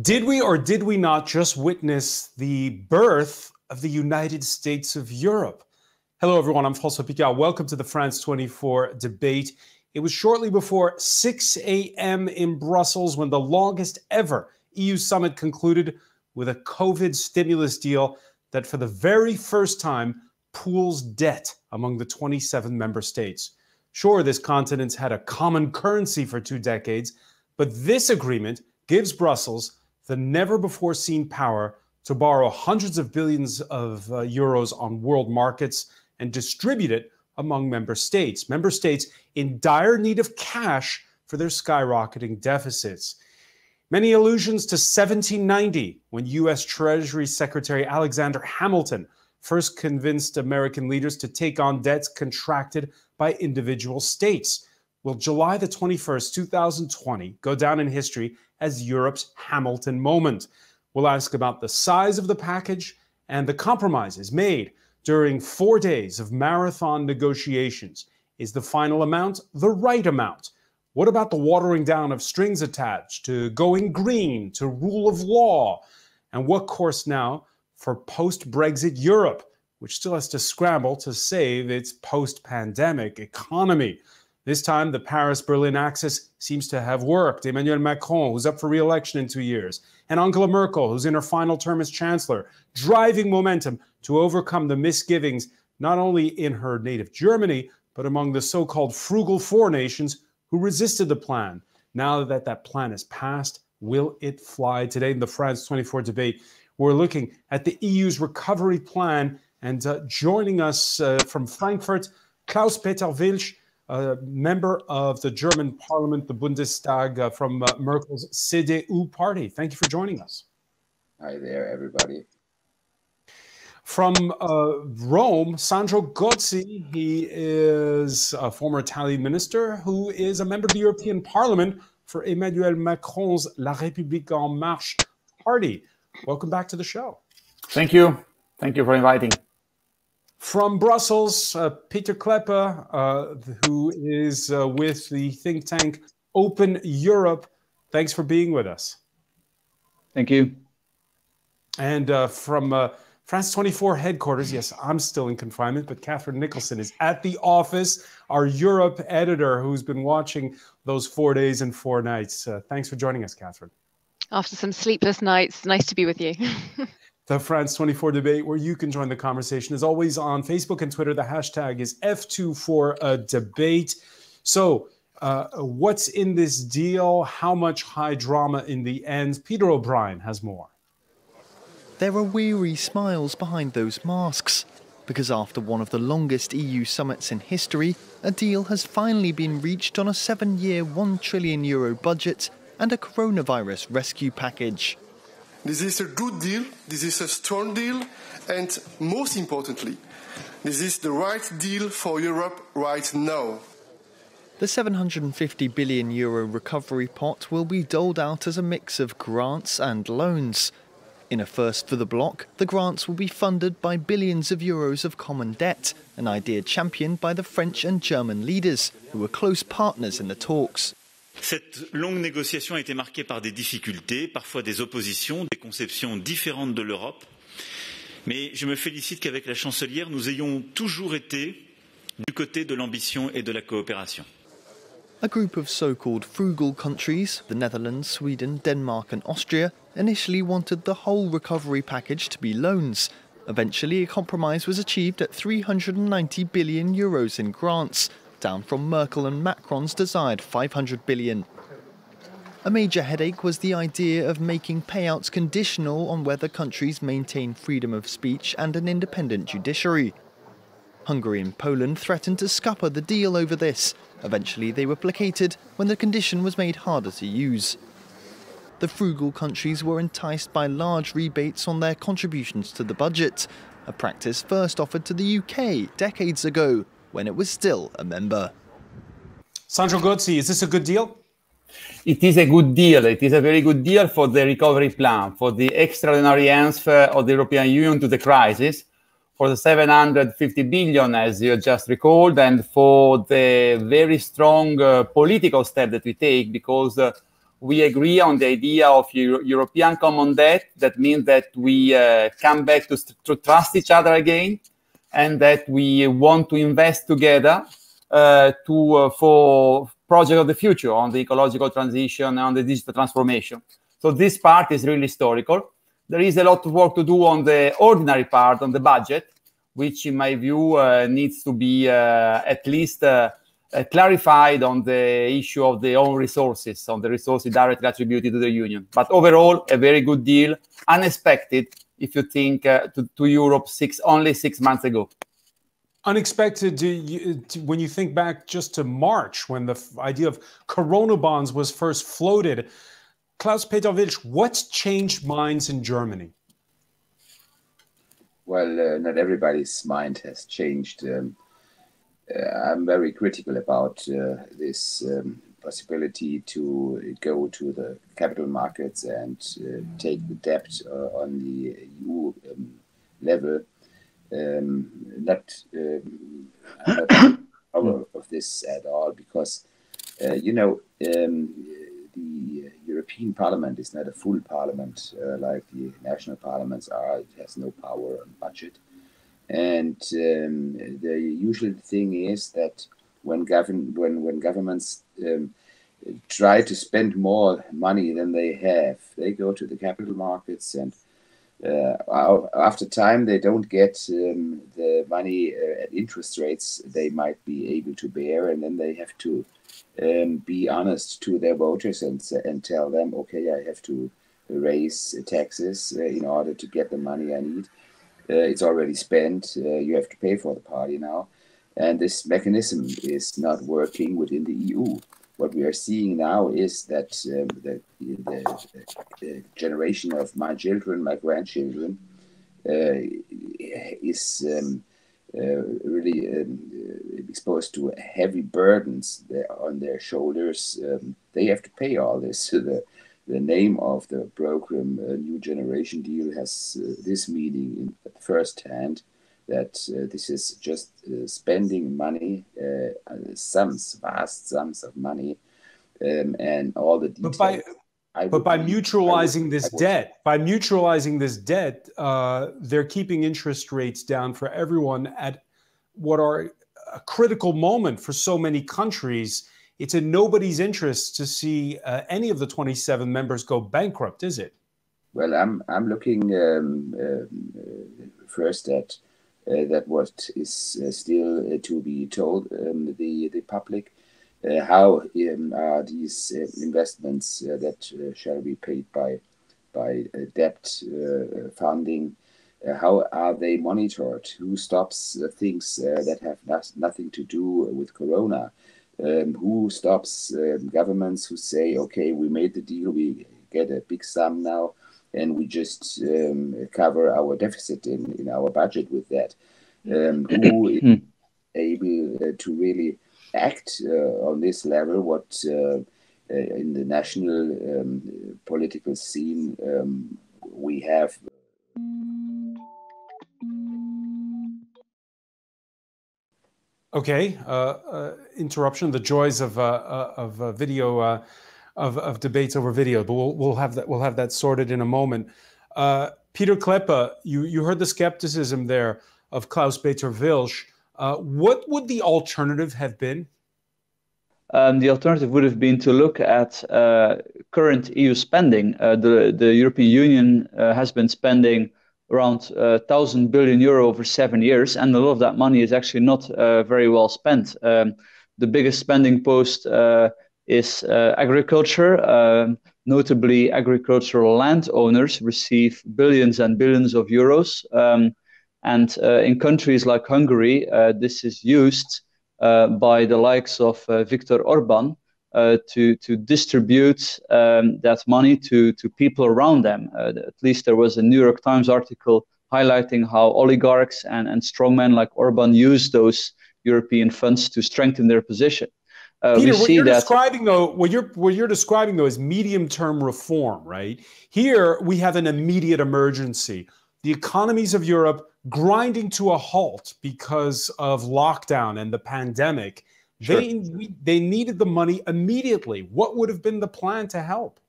Did we or did we not just witness the birth of the United States of Europe? Hello, everyone. I'm François Picard. Welcome to the France 24 debate. It was shortly before 6 a.m. in Brussels when the longest ever EU summit concluded with a COVID stimulus deal that for the very first time pools debt among the 27 member states. Sure, this continent's had a common currency for 2 decades, but this agreement gives Brussels the never-before-seen power to borrow hundreds of billions of euros on world markets and distribute it among member states in dire need of cash for their skyrocketing deficits. Many allusions to 1790, when U.S. Treasury Secretary Alexander Hamilton first convinced American leaders to take on debts contracted by individual states. Will July the 21st, 2020 go down in history as Europe's Hamilton moment? We'll ask about the size of the package and the compromises made during 4 days of marathon negotiations. Is the final amount the right amount? What about the watering down of strings attached to going green, to rule of law? And what course now for post-Brexit Europe, which still has to scramble to save its post-pandemic economy? This time, the Paris-Berlin axis seems to have worked. Emmanuel Macron, who's up for re-election in 2 years, and Angela Merkel, who's in her final term as chancellor, driving momentum to overcome the misgivings not only in her native Germany, but among the so-called Frugal 4 nations who resisted the plan. Now that that plan is passed, will it fly? Today in the France 24 debate, we're looking at the EU's recovery plan, and joining us from Frankfurt, Klaus-Peter Wilsch, a member of the German parliament, the Bundestag, from Merkel's CDU party. Thank you for joining us. Hi there, everybody. From Rome, Sandro Gozzi. He is a former Italian minister who is a member of the European Parliament for Emmanuel Macron's La République En Marche party. Welcome back to the show. Thank you. Thank you for inviting. From Brussels, Peter Kleppe, who is with the think tank Open Europe. Thanks for being with us. Thank you. And from France 24 headquarters, yes, I'm still in confinement, but Catherine Nicholson is at the office, our Europe editor who's been watching those 4 days and 4 nights. Thanks for joining us, Catherine. After some sleepless nights, nice to be with you. The France 24 debate, where you can join the conversation, is always on Facebook and Twitter. The hashtag is F24debate. So what's in this deal? How much high drama in the end? Peter O'Brien has more. There are weary smiles behind those masks, because after one of the longest EU summits in history, a deal has finally been reached on a 7-year €1 trillion budget and a coronavirus rescue package. This is a good deal, this is a strong deal, and most importantly, this is the right deal for Europe right now. The €750 billion recovery pot will be doled out as a mix of grants and loans. In a first for the bloc, the grants will be funded by billions of euros of common debt, an idea championed by the French and German leaders, who were close partners in the talks. Cette longue négociation a été marquée par des difficultés, parfois des oppositions, des conceptions différentes de l'Europe. Mais je me félicite qu'avec la chancelière, nous ayons toujours été du côté de l'ambition et de la coopération. A group of so-called frugal countries, the Netherlands, Sweden, Denmark and Austria, initially wanted the whole recovery package to be loans. Eventually, a compromise was achieved at €390 billion in grants, down from Merkel and Macron's desired €500 billion. A major headache was the idea of making payouts conditional on whether countries maintain freedom of speech and an independent judiciary. Hungary and Poland threatened to scupper the deal over this. Eventually, they were placated when the condition was made harder to use. The frugal countries were enticed by large rebates on their contributions to the budget, a practice first offered to the UK decades ago, when it was still a member. Sandro Gozzi, is this a good deal? It is a good deal. It is a very good deal for the recovery plan, for the extraordinary answer of the European Union to the crisis, for the 750 billion, as you just recalled, and for the very strong political step that we take, because we agree on the idea of European common debt. That means that we come back to trust each other again, and that we want to invest together for projects of the future on the ecological transition, on the digital transformation. So this part is really historical. There is a lot of work to do on the ordinary part, on the budget, which in my view needs to be at least clarified on the issue of the own resources, on the resources directly attributed to the Union. But overall, a very good deal, unexpected if you think to Europe only 6 months ago. Unexpected when you think back just to March, when the idea of Corona bonds was first floated. Klaus-Peter Wilsch, what's changed minds in Germany? Well, not everybody's mind has changed. I'm very critical about this possibility to go to the capital markets and take the debt on the EU level. I'm not of this at all, because the European Parliament is not a full parliament like the national parliaments are. It has no power on budget. And the usual thing is that when governments try to spend more money than they have, they go to the capital markets, and after time they don't get the money at interest rates they might be able to bear, and then they have to be honest to their voters and tell them, okay, I have to raise taxes in order to get the money I need. It's already spent. You have to pay for the party now. And this mechanism is not working within the EU. What we are seeing now is that the generation of my children, my grandchildren, is really exposed to heavy burdens on their shoulders. They have to pay all this. The name of the program, New Generation Deal, has this meaning in first hand, that this is just spending money, vast sums of money, and all the details. But by mutualizing this debt, they're keeping interest rates down for everyone at what are a critical moment for so many countries. It's in nobody's interest to see any of the 27 members go bankrupt, is it? Well, I'm looking first at that what is still to be told the public. How are these investments that shall be paid by debt funding? How are they monitored? Who stops things that have nothing to do with Corona? Who stops governments who say, okay, we made the deal, we get a big sum now, and we just cover our deficit in our budget with that? Who is able to really act on this level? What in the national political scene we have. Okay, interruption. The joys of video of debates over video, but we'll have that sorted in a moment. Peter Kleppe, you heard the skepticism there of Klaus-Peter Wilsch. What would the alternative have been? The alternative would have been to look at current EU spending. The European Union has been spending around 1,000 billion euro over 7 years, and a lot of that money is actually not very well spent. The biggest spending post is agriculture. Notably, agricultural landowners receive billions and billions of euros. And in countries like Hungary, this is used by the likes of Viktor Orban to distribute that money to people around them. At least there was a New York Times article highlighting how oligarchs and strongmen like Orban use those European funds to strengthen their position. Peter, what you're describing though is medium-term reform, right? Here we have an immediate emergency. The economies of Europe grinding to a halt because of lockdown and the pandemic. Sure. They needed the money immediately. What would have been the plan to help?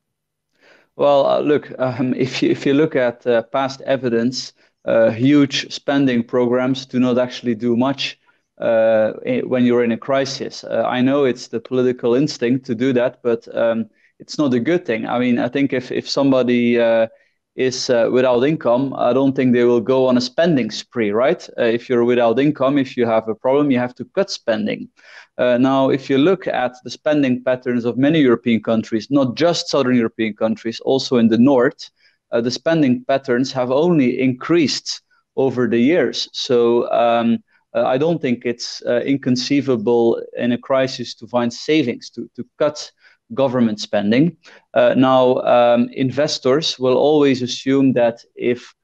Well, look, if you look at past evidence, huge spending programs do not actually do much when you're in a crisis. I know it's the political instinct to do that, but it's not a good thing. I mean, I think if somebody is without income, I don't think they will go on a spending spree, right? If you're without income, if you have a problem, you have to cut spending. Now, if you look at the spending patterns of many European countries, not just Southern European countries, also in the North, the spending patterns have only increased over the years. So I don't think it's inconceivable in a crisis to find savings, to cut government spending. Now, investors will always assume that if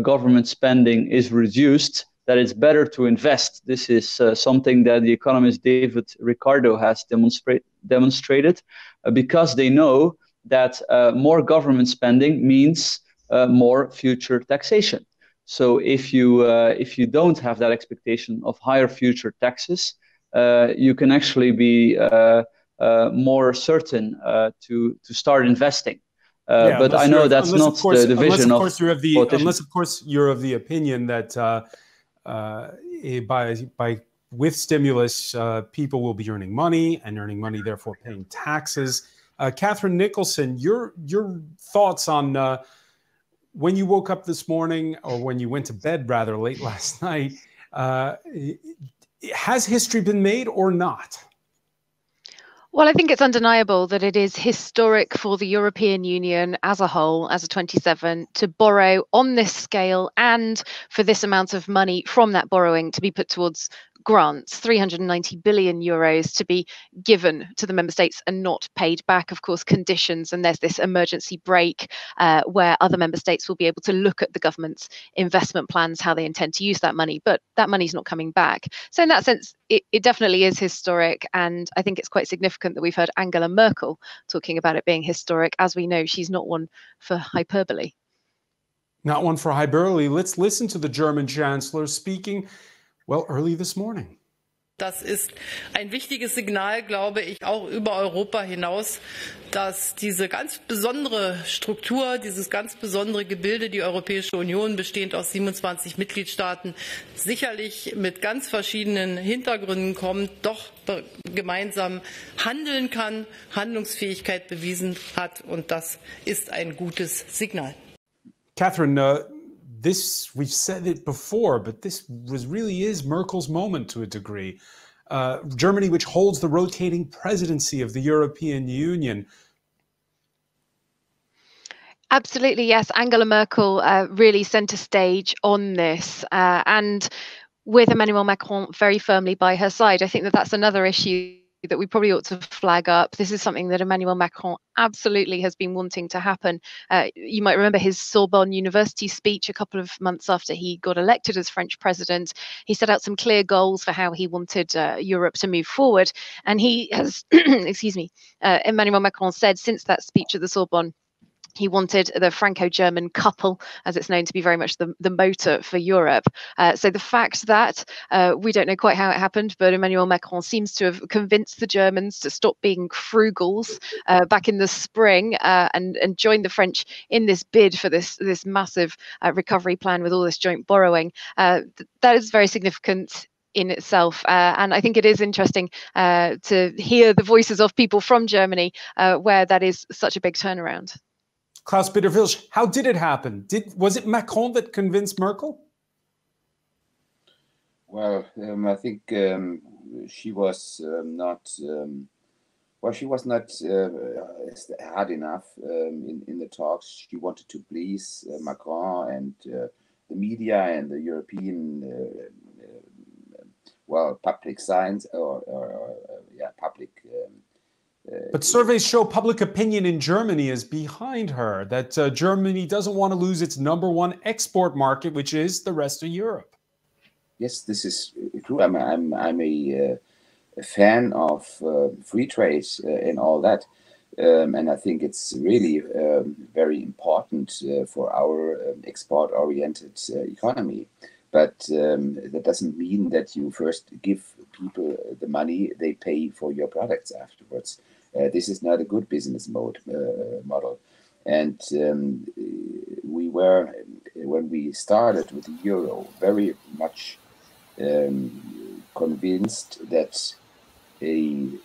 government spending is reduced, that it's better to invest. This is something that the economist David Ricardo has demonstrated because they know that more government spending means more future taxation. So if you don't have that expectation of higher future taxes, you can actually be more certain to start investing. But I know that's not the vision of politicians. Unless, of course, you're of the opinion that with stimulus, people will be earning money, and earning money, therefore paying taxes. Catherine Nicholson, your thoughts on when you woke up this morning, or when you went to bed rather late last night, has history been made or not? Well, I think it's undeniable that it is historic for the European Union as a whole, as a 27, to borrow on this scale and for this amount of money from that borrowing to be put towards grants, 390 billion euros to be given to the member states and not paid back, of course, conditions. And there's this emergency break where other member states will be able to look at the government's investment plans, how they intend to use that money. But that money's not coming back. So in that sense, it definitely is historic. And I think it's quite significant that we've heard Angela Merkel talking about it being historic. As we know, she's not one for hyperbole. Not one for hyperbole. Let's listen to the German Chancellor speaking, well, early this morning. Das ist ein wichtiges Signal, glaube ich, auch über Europa hinaus, dass diese ganz besondere Struktur, dieses ganz besondere Gebilde, die Europäische Union, bestehend aus 27 Mitgliedstaaten, sicherlich mit ganz verschiedenen Hintergründen kommt, doch gemeinsam handeln kann, Handlungsfähigkeit bewiesen hat, und das ist ein gutes Signal. Catherine, we've said it before, but this really is Merkel's moment to a degree. Germany, which holds the rotating presidency of the European Union. Absolutely, yes. Angela Merkel really centre stage on this, and with Emmanuel Macron very firmly by her side. I think that that's another issue that we probably ought to flag up. This is something that Emmanuel Macron absolutely has been wanting to happen. You might remember his Sorbonne University speech a couple of months after he got elected as French president. He set out some clear goals for how he wanted Europe to move forward. And he has, Emmanuel Macron said since that speech at the Sorbonne, he wanted the Franco-German couple, as it's known, to be very much the motor for Europe. So the fact that we don't know quite how it happened, but Emmanuel Macron seems to have convinced the Germans to stop being frugals back in the spring and join the French in this bid for this massive recovery plan with all this joint borrowing. That is very significant in itself. And I think it is interesting to hear the voices of people from Germany where that is such a big turnaround. Klaus-Peter Wilsch, how did it happen? Was it Macron that convinced Merkel? Well, I think she was not. She was not hard enough in the talks. She wanted to please Macron and the media and the European, public science public. But surveys show public opinion in Germany is behind her, that Germany doesn't want to lose its #1 export market, which is the rest of Europe. Yes, this is true. I'm a fan of free trade and all that. And I think it's really very important for our export-oriented economy. But that doesn't mean that you first give people the money, they pay for your products afterwards. This is not a good business model. And we were, when we started with the euro, very much convinced that an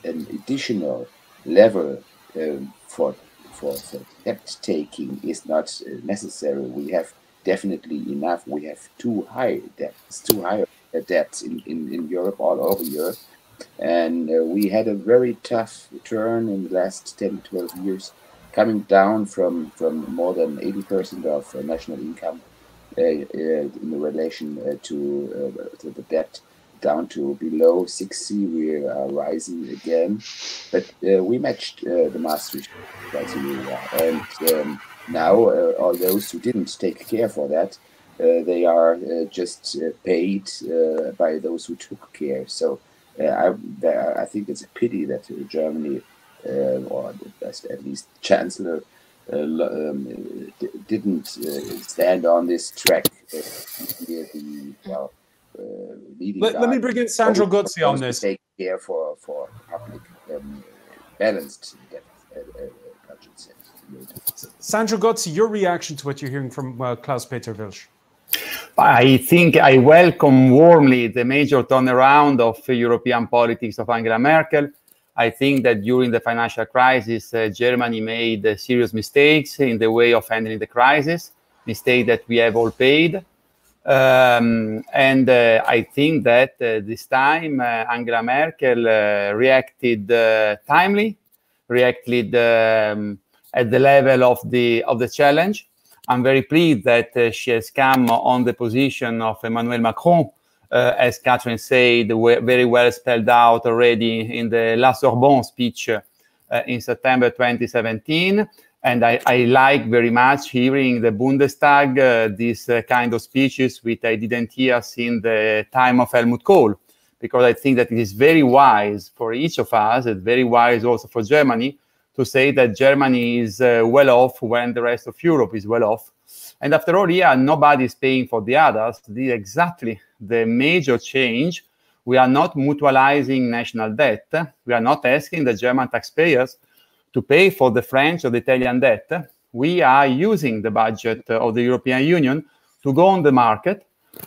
additional level for debt taking is not necessary. We have definitely enough. We have too high debts in Europe, all over Europe. And we had a very tough turn in the last 10, 12 years, coming down from more than 80% of national income in relation to the debt, down to below 60. We are rising again, but we matched the Maastricht criteria, and now all those who didn't take care for that, they are just paid by those who took care. So I think it's a pity that Germany, or at least Chancellor, didn't stand on this track. Let me bring in Sandro Gozzi on this. Take care for public balanced budgets. Sandro Gozzi, your reaction to what you're hearing from Klaus-Peter Wilsch? I think I welcome warmly the major turnaround of European politics of Angela Merkel. I think that during the financial crisis, Germany made serious mistakes in the way of handling the crisis, mistakes that we have all paid. And I think that this time Angela Merkel reacted timely, reacted at the level of the challenge. I'm very pleased that she has come on the position of Emmanuel Macron, as Catherine said, very well spelled out already in the La Sorbonne speech in September 2017. And I like very much hearing the Bundestag, these kind of speeches, which I didn't hear since the time of Helmut Kohl, because I think that it is very wise for each of us, and very wise also for Germany, to say that Germany is well off when the rest of Europe is well off. And after all, here, nobody is paying for the others. This is exactly the major change. We are not mutualizing national debt. We are not asking the German taxpayers to pay for the French or the Italian debt. We are using the budget of the European Union to go on the market,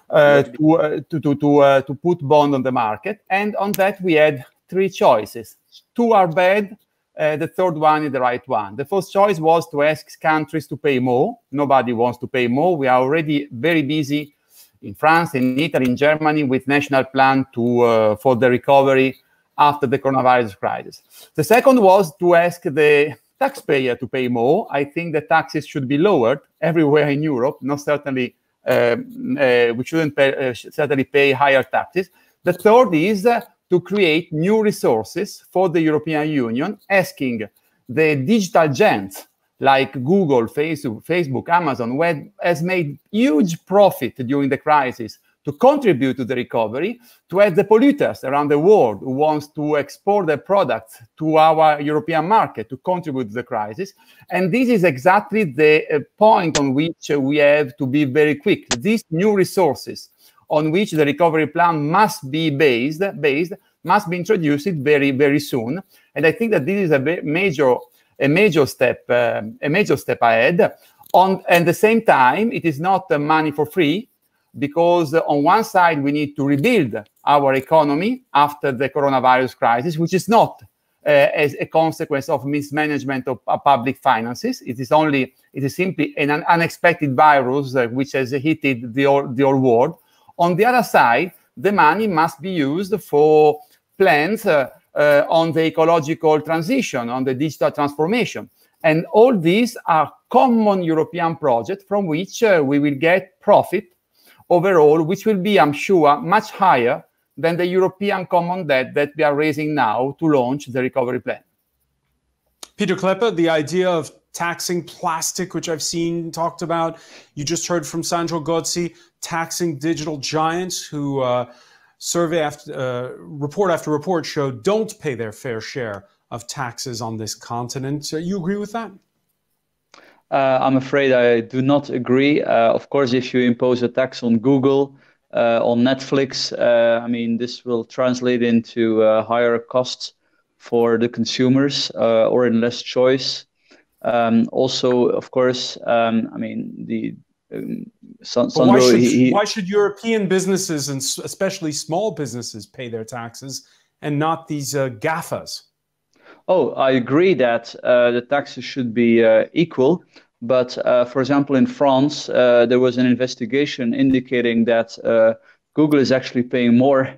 to put bond on the market. And on that, we had three choices. Two are bad. The third one is the right one. The first choice was to ask countries to pay more. Nobody wants to pay more. We are already very busy in France, in Italy, in Germany with national plan for the recovery after the coronavirus crisis. The second was to ask the taxpayer to pay more. I think the taxes should be lowered everywhere in Europe. Not certainly, we shouldn't certainly pay higher taxes. The third is to create new resources for the European Union, asking the digital giants like Google, Facebook, Amazon, who has made huge profit during the crisis, to contribute to the recovery, to have the polluters around the world who wants to export their products to our European market to contribute to the crisis. And this is exactly the point on which we have to be very quick. These new resources on which the recovery plan must be based must be introduced very, very soon. And I think that this is a major step ahead. At the same time, it is not money for free, because on one side, we need to rebuild our economy after the coronavirus crisis, which is not as a consequence of mismanagement of public finances. It is simply an unexpected virus which has hit the whole world. On the other side, the money must be used for plans on the ecological transition, on the digital transformation. And all these are common European projects from which we will get profit overall, which will be, I'm sure, much higher than the European common debt that we are raising now to launch the recovery plan. Peter Klepper, the idea of taxing plastic, which I've seen talked about. You just heard from Sandro Gozzi, taxing digital giants who report after report show don't pay their fair share of taxes on this continent. You agree with that? I'm afraid I do not agree. Of course, if you impose a tax on Google, on Netflix, I mean, this will translate into higher costs for the consumers or in less choice. Also, of course, I mean, Sandro, why should European businesses, and especially small businesses, pay their taxes and not these GAFAs? Oh, I agree that the taxes should be equal. But for example, in France, there was an investigation indicating that Google is actually paying more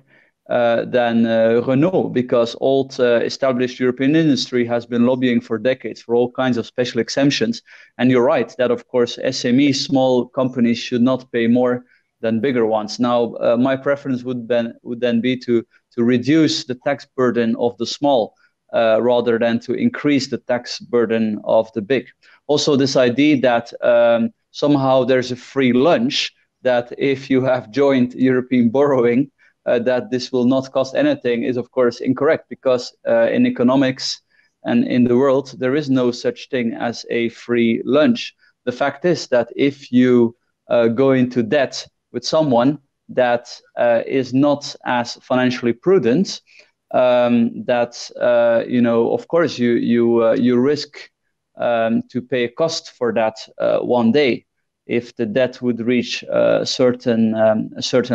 than Renault, because old established European industry has been lobbying for decades for all kinds of special exemptions. And you're right that, of course, SME, small companies, should not pay more than bigger ones. Now, my preference would then be to reduce the tax burden of the small rather than to increase the tax burden of the big. Also, this idea that somehow there's a free lunch, that if you have joined European borrowing, that this will not cost anything, is of course incorrect, because in economics and in the world, there is no such thing as a free lunch. The fact is that if you go into debt with someone that is not as financially prudent, that of course you risk to pay a cost for that one day if the debt would reach a certain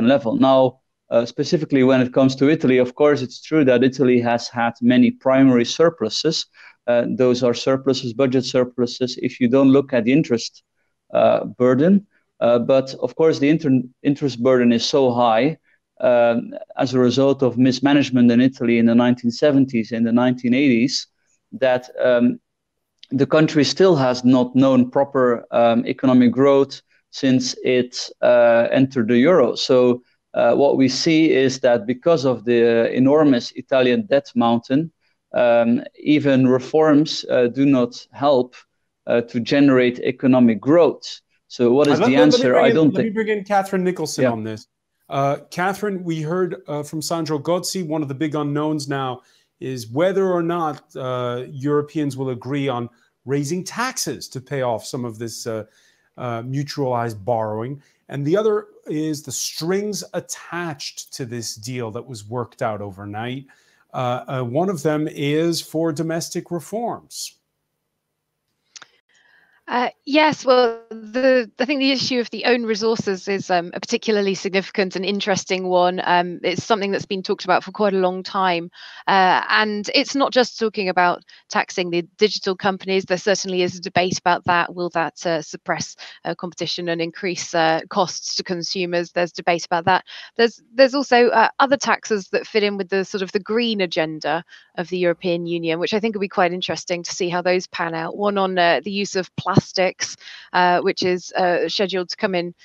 level. Now, specifically when it comes to Italy, of course, it's true that Italy has had many primary surpluses. Those are surpluses, budget surpluses, if you don't look at the interest burden. But of course, the interest burden is so high as a result of mismanagement in Italy in the 1970s and the 1980s that the country still has not known proper economic growth since it entered the euro. So what we see is that because of the enormous Italian debt mountain, even reforms do not help to generate economic growth. So what is the answer? Let me bring in Catherine Nicholson on this. Catherine, we heard from Sandro Gozzi, one of the big unknowns now is whether or not Europeans will agree on raising taxes to pay off some of this mutualized borrowing. And the other is the strings attached to this deal that was worked out overnight. One of them is for domestic reforms. Yes, well, I think the issue of the own resources is a particularly significant and interesting one. It's something that's been talked about for quite a long time. And it's not just talking about taxing the digital companies. There certainly is a debate about that. Will that suppress competition and increase costs to consumers? There's debate about that. There's also other taxes that fit in with the sort of the green agenda of the European Union, which I think will be quite interesting to see how those pan out. One on the use of plastics, which is scheduled to come in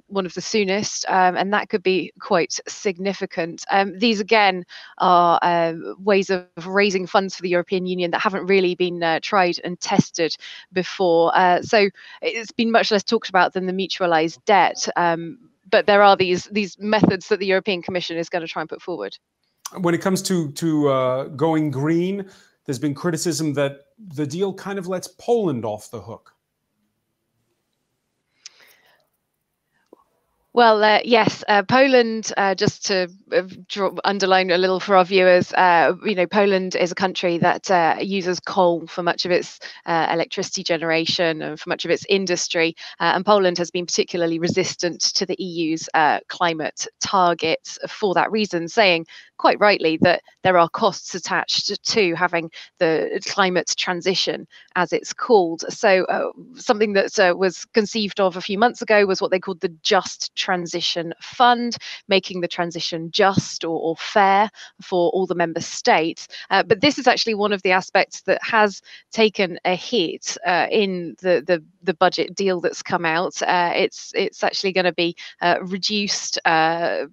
one of the soonest, and that could be quite significant. These again are ways of raising funds for the European Union that haven't really been tried and tested before. So it's been much less talked about than the mutualized debt. But there are these methods that the European Commission is going to try and put forward. When it comes to going green, there's been criticism that the deal kind of lets Poland off the hook. Well, yes, Poland, just to underline a little for our viewers, Poland is a country that uses coal for much of its electricity generation and for much of its industry. And Poland has been particularly resistant to the EU's climate targets for that reason, saying quite rightly that there are costs attached to having the climate transition, as it's called. So something that was conceived of a few months ago was what they called the Just Transition Fund, making the transition just or fair for all the member states. But this is actually one of the aspects that has taken a hit in the budget deal that's come out. It's actually going to be reduced compared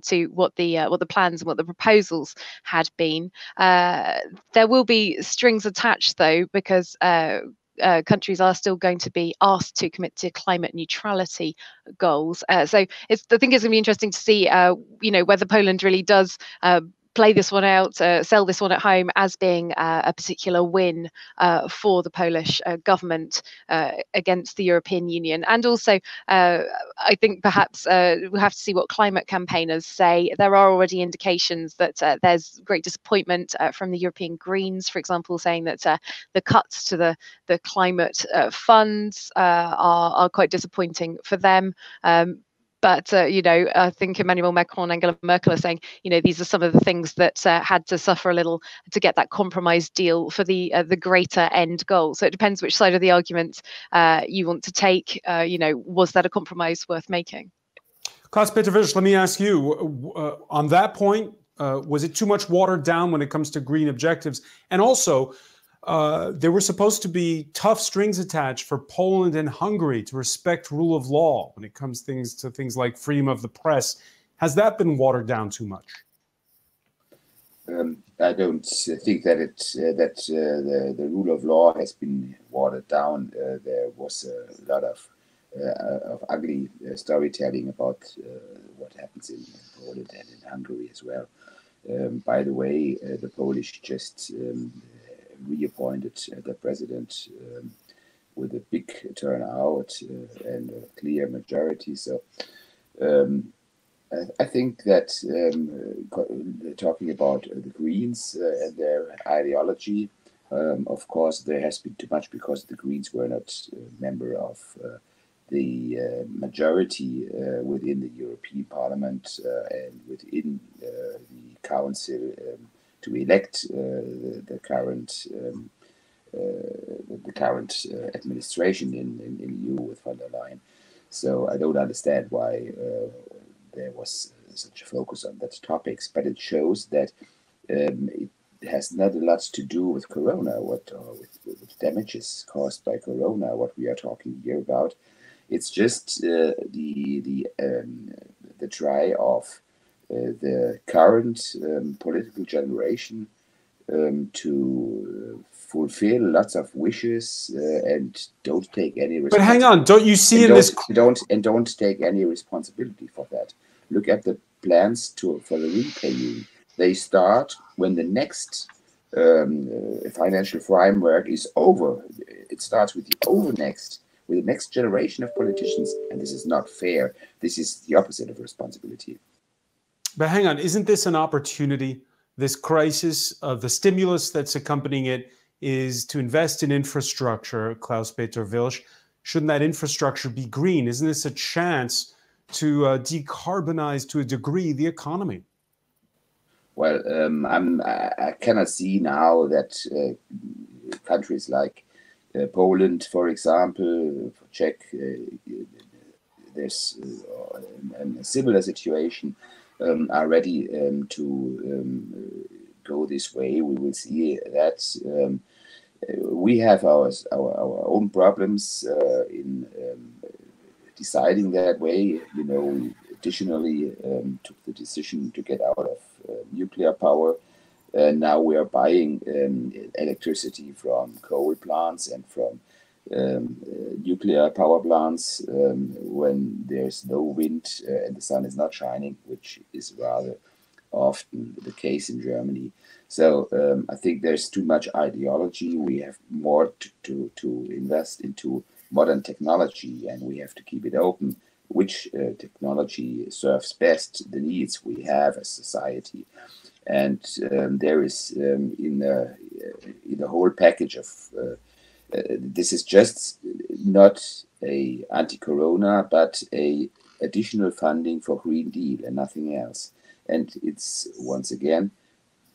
to what the plans and what the proposals had been. There will be strings attached, though, because countries are still going to be asked to commit to climate neutrality goals. So I think it's going to be interesting to see, whether Poland really does play this one out, sell this one at home as being a particular win for the Polish government against the European Union. And also, I think perhaps we'll have to see what climate campaigners say. There are already indications that there's great disappointment from the European Greens, for example, saying that the cuts to the climate funds are quite disappointing for them. But I think Emmanuel Macron and Angela Merkel are saying, these are some of the things that had to suffer a little to get that compromise deal for the greater end goal. So it depends which side of the argument you want to take. Was that a compromise worth making? Klaus-Peter Wilisz, let me ask you, on that point, was it too much watered down when it comes to green objectives? And also, there were supposed to be tough strings attached for Poland and Hungary to respect rule of law when it comes to things like freedom of the press. Has that been watered down too much? I don't think that the rule of law has been watered down. There was a lot of ugly storytelling about what happens in Poland and in Hungary as well. By the way, the Polish just reappointed the president with a big turnout and a clear majority. So I think that talking about the Greens and their ideology, of course, there has been too much because the Greens were not a member of the majority within the European Parliament and within the Council to elect the current administration in EU with von der Leyen. So I don't understand why there was such a focus on that topics, but it shows that it has not a lot to do with Corona, with damages caused by Corona, what we are talking here about. It's just the try of the current political generation to fulfill lots of wishes and don't take any responsibility. But hang on, don't you see in this... Don't take any responsibility for that. Look at the plans for the repaying. They start when the next financial framework is over. It starts with the next generation of politicians, and this is not fair. This is the opposite of responsibility. But hang on, isn't this an opportunity? This crisis, the stimulus that's accompanying it is to invest in infrastructure, Klaus-Peter Wilisz. Shouldn't that infrastructure be green? Isn't this a chance to decarbonize to a degree the economy? Well, I cannot see now that countries like Poland, for example, Czech, there's a similar situation, are ready to go this way. We will see that we have our own problems in deciding that way. We additionally took the decision to get out of nuclear power. Now we are buying electricity from coal plants and from nuclear power plants when there's no wind and the sun is not shining, which is rather often the case in Germany. So I think there's too much ideology. We have more to invest into modern technology, and we have to keep it open. Which technology serves best the needs we have as society? And there is in the whole package of this is just not a anti-corona, but a additional funding for Green Deal and nothing else. And it's once again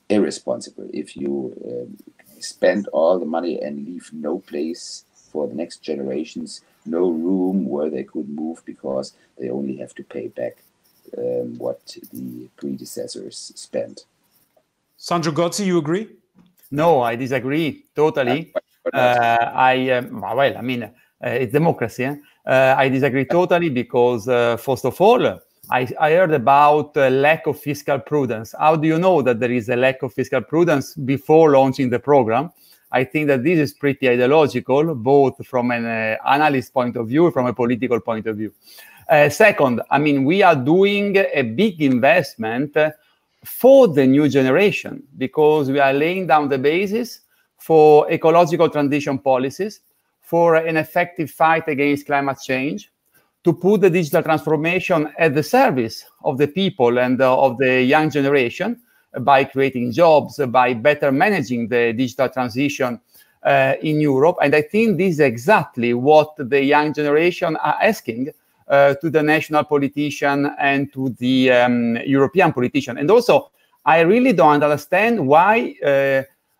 irresponsible if you spend all the money and leave no place for the next generations, no room where they could move because they only have to pay back what the predecessors spent. Sandro Gozzi, you agree? No, I disagree totally. It's democracy. I disagree totally because, first of all, I heard about lack of fiscal prudence. How do you know that there is a lack of fiscal prudence before launching the program? I think that this is pretty ideological, both from an analyst point of view, from a political point of view. Second, we are doing a big investment for the new generation, because we are laying down the basis for ecological transition policies, for an effective fight against climate change, to put the digital transformation at the service of the people and of the young generation by creating jobs, by better managing the digital transition in Europe. And I think this is exactly what the young generation are asking to the national politician and to the European politician. And also, I really don't understand why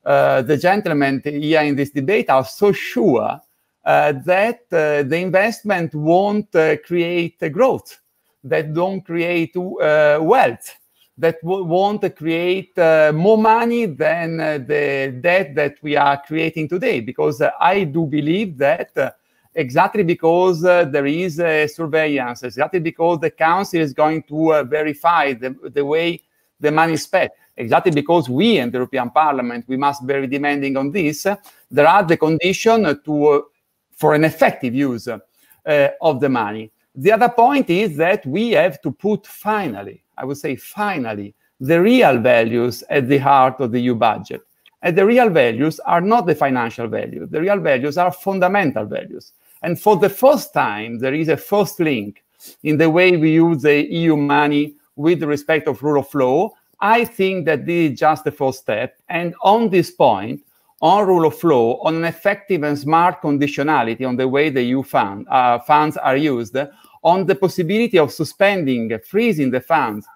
the gentlemen here in this debate are so sure that the investment won't create growth, that don't create wealth, that won't create more money than the debt that we are creating today. Because I do believe that exactly because there is surveillance, exactly because the council is going to verify the way the money is spent, exactly because we in the European Parliament, we must be very demanding on this, there are the conditions for an effective use of the money. The other point is that we have to put finally, I would say finally, the real values at the heart of the EU budget. And the real values are not the financial values. The real values are fundamental values. And for the first time, there is a first link in the way we use the EU money with respect of rule of law. I think that this is just the first step. And on this point, on rule of law, on an effective and smart conditionality on the way the EU funds are used, on the possibility of suspending, freezing the funds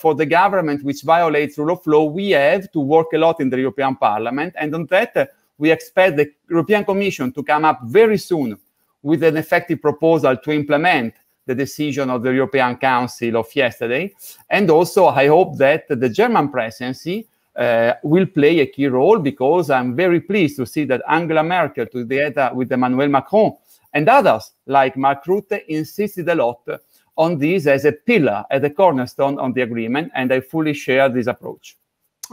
for the government which violates rule of law, we have to work a lot in the European Parliament. And on that, we expect the European Commission to come up very soon with an effective proposal to implement the decision of the European Council of yesterday. And also, I hope that the German presidency will play a key role, because I'm very pleased to see that Angela Merkel, together with Emmanuel Macron and others like Mark Rutte, insisted a lot on this as a pillar, as a cornerstone on the agreement, and I fully share this approach.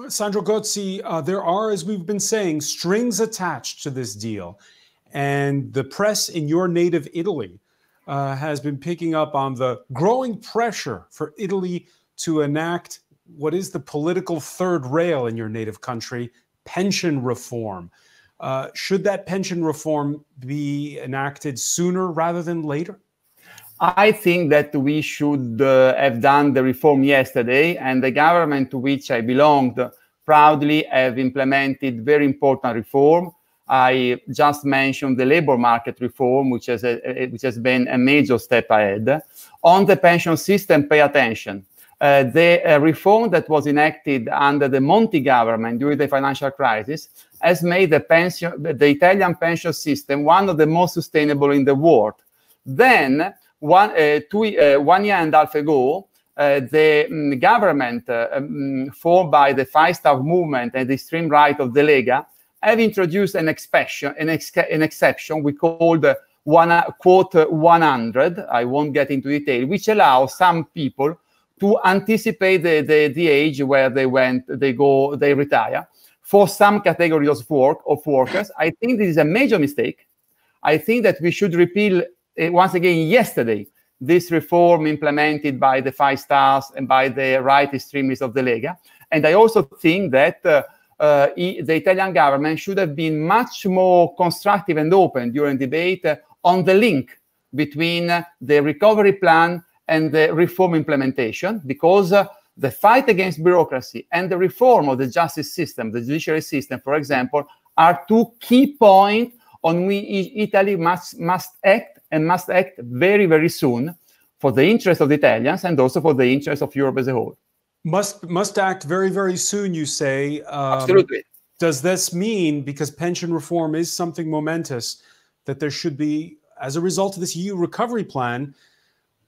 Sandro Gozzi, there are, as we've been saying, strings attached to this deal. And the press in your native Italy has been picking up on the growing pressure for Italy to enact what is the political third rail in your native country, pension reform. Should that pension reform be enacted sooner rather than later? I think that we should have done the reform yesterday, and the government to which I belonged proudly have implemented very important reform. I just mentioned the labor market reform, which has been a major step ahead. On the pension system, pay attention. The reform that was enacted under the Monti government during the financial crisis has made the Italian pension system one of the most sustainable in the world. Then, 1 year and a half ago, the government formed by the five-star movement and the extreme right of the Lega have introduced an exception we called quote 100. I won't get into detail, which allows some people to anticipate the age where they retire for some categories of workers. I think this is a major mistake. I think that we should repeal once again yesterday this reform implemented by the Five Stars and by the right extremists of the Lega. And I also think that the Italian government should have been much more constructive and open during debate on the link between the recovery plan and the reform implementation, because the fight against bureaucracy and the reform of the justice system, the judiciary system, for example, are two key points on which Italy must act, and must act very, very soon for the interest of the Italians and also for the interest of Europe as a whole. Must act very, very soon, you say. Absolutely. Does this mean, because pension reform is something momentous, that there should be, as a result of this EU recovery plan,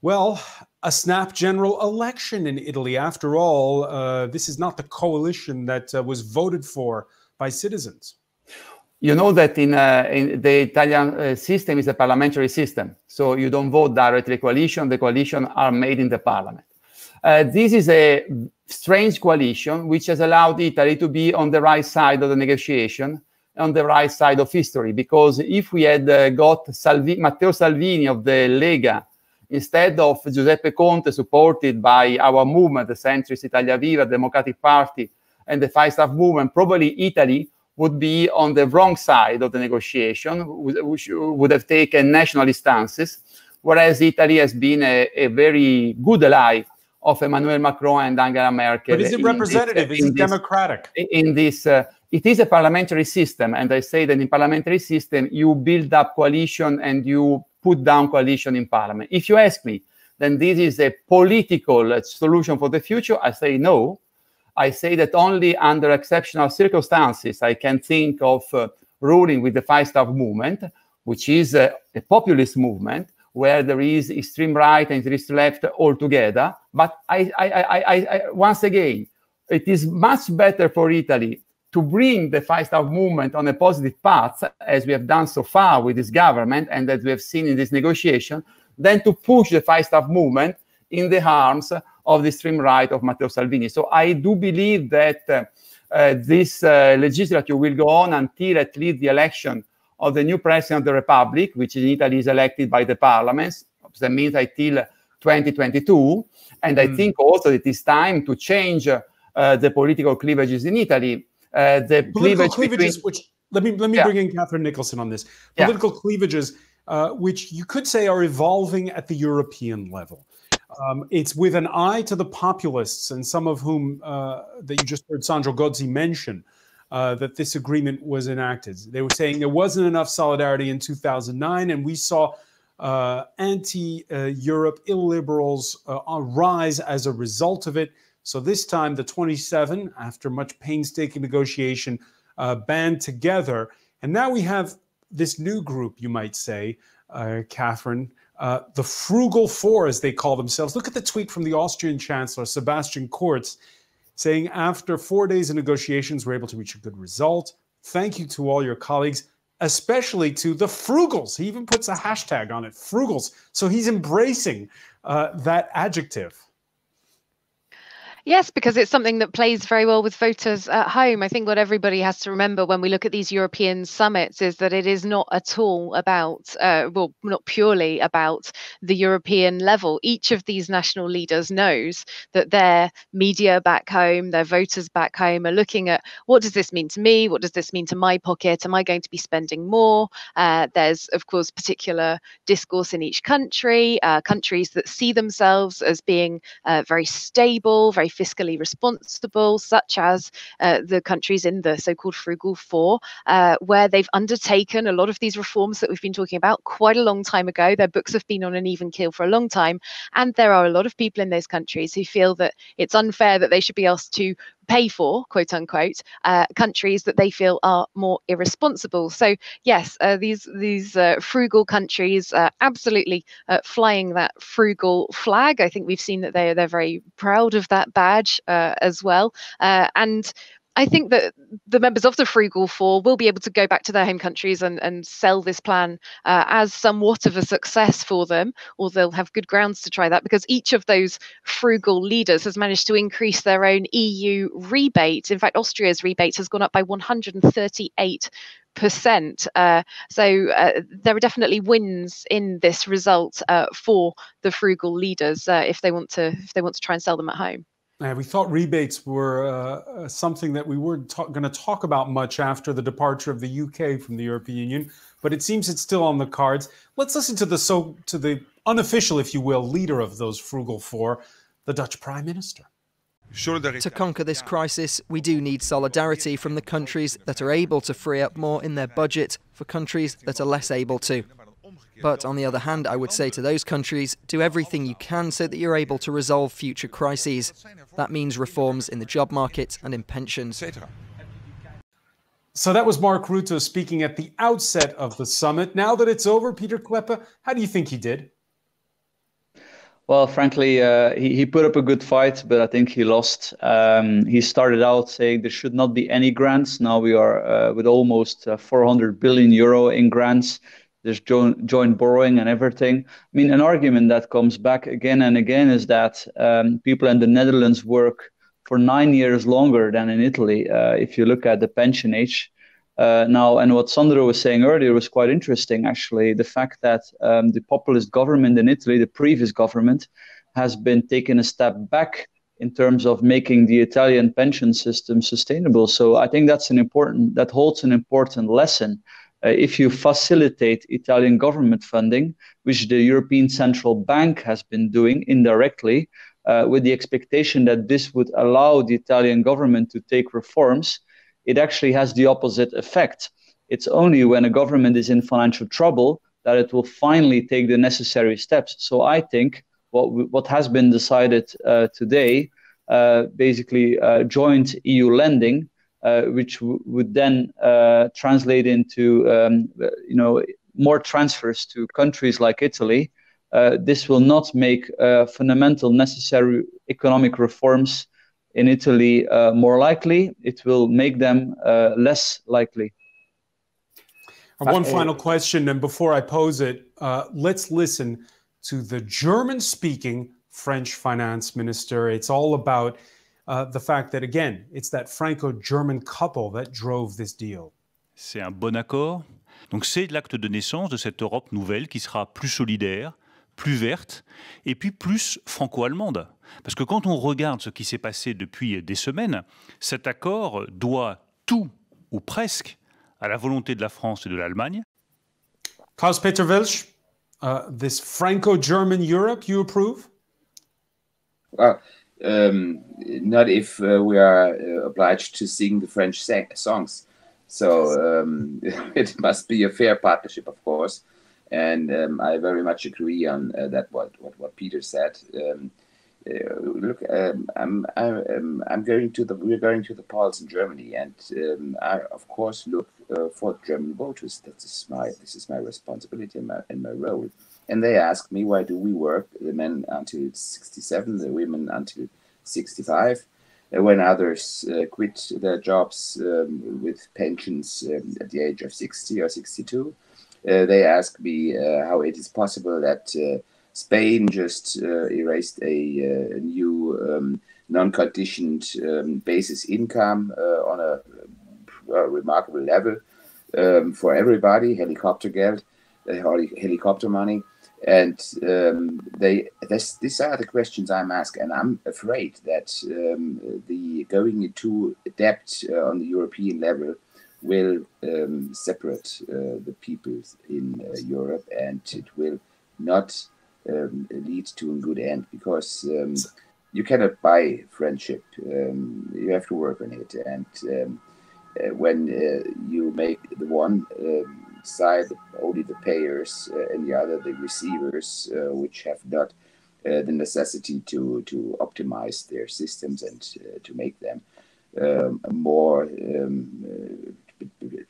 well, a snap general election in Italy? After all, this is not the coalition that was voted for by citizens. You know that in the Italian system is a parliamentary system. So you don't vote directly coalition. The coalition are made in the parliament. This is a strange coalition which has allowed Italy to be on the right side of the negotiation, on the right side of history. Because if we had got Matteo Salvini of the Lega instead of Giuseppe Conte, supported by our movement, the centrist Italia Viva, Democratic Party, and the Five-Star Movement, probably Italy would be on the wrong side of the negotiation, which would have taken nationalist stances, whereas Italy has been a very good ally of Emmanuel Macron and Angela Merkel. But is it representative? Is it democratic? It is a parliamentary system, and I say that in parliamentary system, you build up coalition and you put down coalition in parliament. If you ask me, then this is a political solution for the future, I say no. I say that only under exceptional circumstances, I can think of ruling with the Five-Star Movement, which is a populist movement, where there is extreme right and extreme left all together. But I once again, it is much better for Italy to bring the Five-Star Movement on a positive path, as we have done so far with this government and that we have seen in this negotiation, than to push the Five-Star Movement in the arms of the extreme right of Matteo Salvini. So I do believe that this legislature will go on until at least the election of the new president of the Republic, which in Italy is elected by the parliaments. That means until 2022. And I think also it is time to change the political cleavages in Italy. The political cleavages, which let me bring in Catherine Nicholson on this. Political cleavages, which you could say are evolving at the European level. It's with an eye to the populists, and some of whom that you just heard Sandro Gozzi mention, that this agreement was enacted. They were saying there wasn't enough solidarity in 2009, and we saw anti-Europe illiberals rise as a result of it. So this time, the 27, after much painstaking negotiation, band together. And now we have this new group, you might say, Catherine, the Frugal Four, as they call themselves. Look at the tweet from the Austrian Chancellor, Sebastian Kurz, saying, after 4 days of negotiations, we're able to reach a good result. Thank you to all your colleagues, especially to the Frugals. He even puts a hashtag on it, Frugals. So he's embracing that adjective. Yes, because it's something that plays very well with voters at home. I think what everybody has to remember when we look at these European summits is that it is not at all about, well, not purely about the European level. Each of these national leaders knows that their media back home, their voters back home are looking at, what does this mean to me? What does this mean to my pocket? Am I going to be spending more? There's, of course, particular discourse in each country, countries that see themselves as being very stable, very fiscally responsible, such as the countries in the so-called Frugal Four, where they've undertaken a lot of these reforms that we've been talking about quite a long time ago. Their books have been on an even keel for a long time. And there are a lot of people in those countries who feel that it's unfair that they should be asked to pay for, quote unquote, countries that they feel are more irresponsible. So yes, these frugal countries absolutely flying that frugal flag. I think we've seen that they're very proud of that badge as well. And I think that the members of the Frugal Four will be able to go back to their home countries and sell this plan as somewhat of a success for them, or they'll have good grounds to try that, because each of those frugal leaders has managed to increase their own EU rebate. In fact, Austria's rebate has gone up by 138%. So there are definitely wins in this result for the frugal leaders if they want to try and sell them at home. We thought rebates were something that we weren't going to talk about much after the departure of the UK from the European Union, but it seems it's still on the cards. Let's listen to the unofficial, if you will, leader of those Frugal Four, the Dutch Prime Minister. To conquer this crisis, we do need solidarity from the countries that are able to free up more in their budget for countries that are less able to. But on the other hand, I would say to those countries, do everything you can so that you're able to resolve future crises. That means reforms in the job market and in pensions. So that was Mark Rutte speaking at the outset of the summit. Now that it's over, Peter Kleppe, how do you think he did? Well, frankly, he put up a good fight, but I think he lost. He started out saying there should not be any grants. Now we are with almost 400 billion euro in grants. There's joint borrowing and everything. I mean, an argument that comes back again and again is that people in the Netherlands work for 9 years longer than in Italy. If you look at the pension age, Now, and what Sandro was saying earlier was quite interesting, actually, the fact that the populist government in Italy, the previous government, has been taking a step back in terms of making the Italian pension system sustainable. So I think that holds an important lesson. If you facilitate Italian government funding, which the European Central Bank has been doing indirectly, with the expectation that this would allow the Italian government to take reforms, it actually has the opposite effect. It's only when a government is in financial trouble that it will finally take the necessary steps. So I think what has been decided today, basically joint EU lending, which would then translate into more transfers to countries like Italy. This will not make fundamental necessary economic reforms in Italy more likely. It will make them less likely. One final question, and before I pose it, let's listen to the German-speaking French finance minister. It's all about the fact that, again, it's that Franco-German couple that drove this deal. C'est un bon accord. Donc c'est l'acte de naissance de cette Europe nouvelle qui sera plus solidaire, plus verte et puis plus franco-allemande. Parce que quand on regarde ce qui s'est passé depuis des semaines, cet accord doit tout ou presque à la volonté de la France et de l'Allemagne. Klaus-Peter Wilsch, this Franco-German Europe, you approve? Well, not if we are obliged to sing the French songs. So it must be a fair partnership, of course. And I very much agree on that. What Peter said. Look, we're going to the polls in Germany, and I of course look for German voters. This is my responsibility and my role. And they ask me, why do we work, the men until 67, the women until 65, when others quit their jobs with pensions at the age of 60 or 62. They ask me how it is possible that Spain just erased a new non-conditioned basis income on a remarkable level for everybody, helicopter money. And these are the questions I'm asked, and I'm afraid that the going into debt on the European level will separate the peoples in Europe, and it will not lead to a good end, because you cannot buy friendship. You have to work on it, and when you make the one side only the payers and the other the receivers, which have not the necessity to optimize their systems and to make them more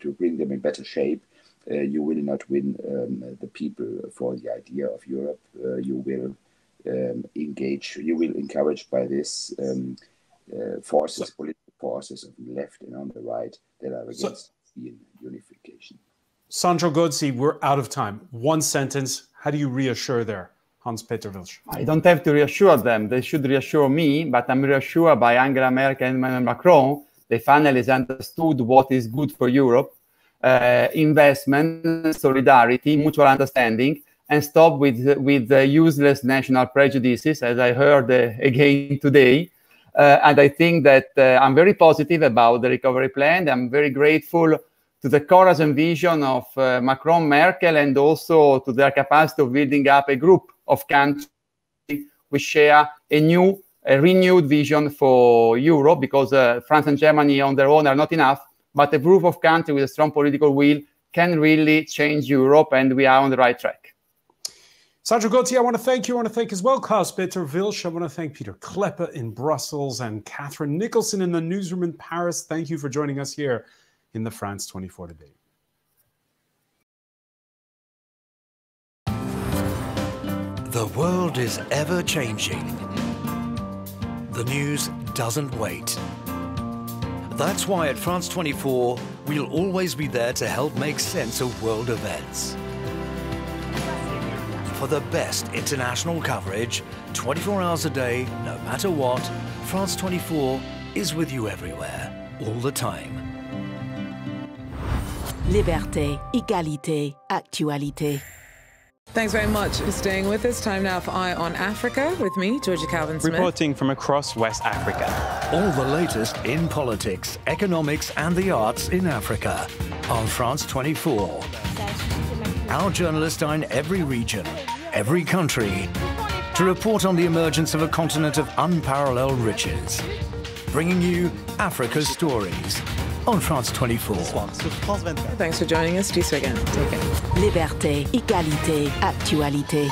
to bring them in better shape, you will not win the people for the idea of Europe. You will encourage by this forces, political forces on the left and on the right that are against unification. Sandro Gozzi, we're out of time. One sentence. How do you reassure there, Hans-Peter Wilsch? I don't have to reassure them. They should reassure me, but I'm reassured by Angela Merkel and Emmanuel Macron. They finally has understood what is good for Europe. Investment, solidarity, mutual understanding, and stop with useless national prejudices, as I heard again today. And I think that I'm very positive about the recovery plan. I'm very grateful to the courage and vision of Macron, Merkel, and also to their capacity of building up a group of countries which share a renewed vision for Europe, because France and Germany on their own are not enough, but a group of countries with a strong political will can really change Europe, and we are on the right track. Sandro Gozzi, I want to thank you. I want to thank as well Klaus-Peter Wilsch. I want to thank Peter Kleppe in Brussels and Catherine Nicholson in the newsroom in Paris. Thank you for joining us here in the France 24 debate. The world is ever changing. The news doesn't wait. That's why at France 24, we'll always be there to help make sense of world events. For the best international coverage, 24 hours a day, no matter what, France 24 is with you everywhere, all the time. Liberté, égalité, actualité. Thanks very much for staying with us. Time now for Eye on Africa with me, Georgia Calvin-Smith. Reporting from across West Africa. All the latest in politics, economics and the arts in Africa on France 24. Our journalists are in every region, every country, to report on the emergence of a continent of unparalleled riches. Bringing you Africa's stories on France 24. Thanks for joining us. Peace again. Take care. Liberté, égalité, actualité.